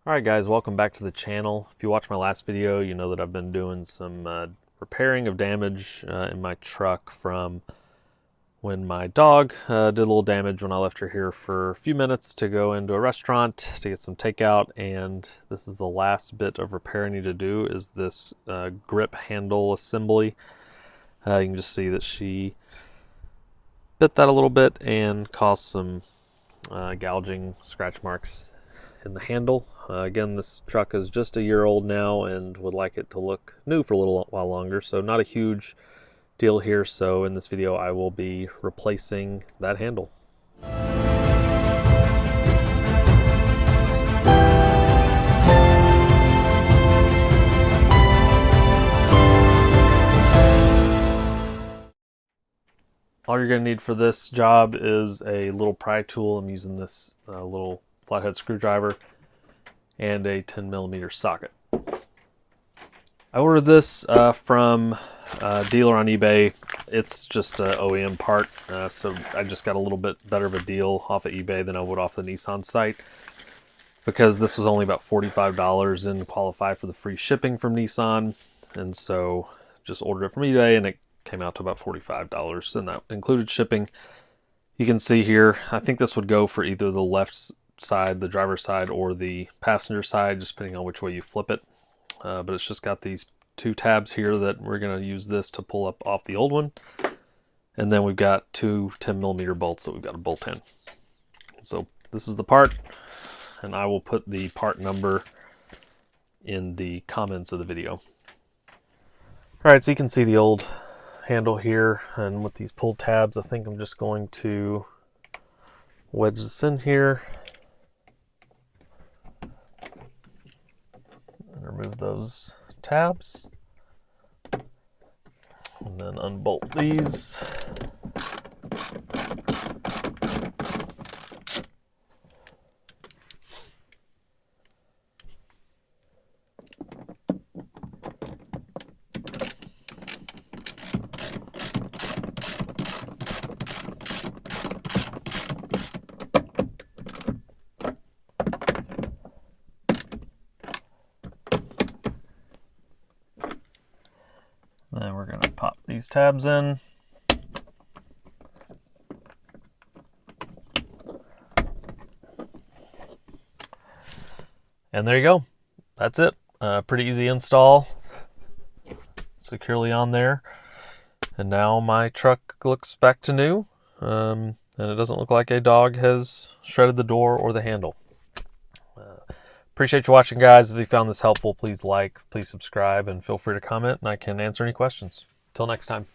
Alright guys, welcome back to the channel. If you watched my last video, you know that I've been doing some repairing of damage in my truck from when my dog did a little damage when I left her here for a few minutes to go into a restaurant to get some takeout, and this is the last bit of repair I need to do is this grip handle assembly. You can just see that she bit that a little bit and caused some gouging scratch marks in the handle. Again, this truck is just a year old now and would like it to look new for a little while longer, so not a huge deal here. So in this video I will be replacing that handle. All you're going to need for this job is a little pry tool. I'm using this little flathead screwdriver and a 10mm socket. I ordered this from a dealer on eBay. It's just an OEM part, so I just got a little bit better of a deal off of eBay than I would off the Nissan site, because this was only about $45 and qualify for the free shipping from Nissan, and so just ordered it from eBay and it came out to about $45, and that included shipping. You can see here, I think this would go for either the left side, the driver's side, or the passenger side, just depending on which way you flip it. But it's just got these two tabs here that we're going to use this to pull up off the old one. And then we've got two 10mm bolts that we've got to bolt in. So this is the part, and I will put the part number in the comments of the video. Alright, so you can see the old handle here, and with these pull tabs, I think I'm just going to wedge this in here and remove those tabs, and then unbolt these. Then we're going to pop these tabs in. And there you go. That's it. Pretty easy install. Securely on there. And now my truck looks back to new. And it doesn't look like a dog has shredded the door or the handle. Appreciate you watching, guys. If you found this helpful, please like, please subscribe, and feel free to comment, and I can answer any questions. Till next time.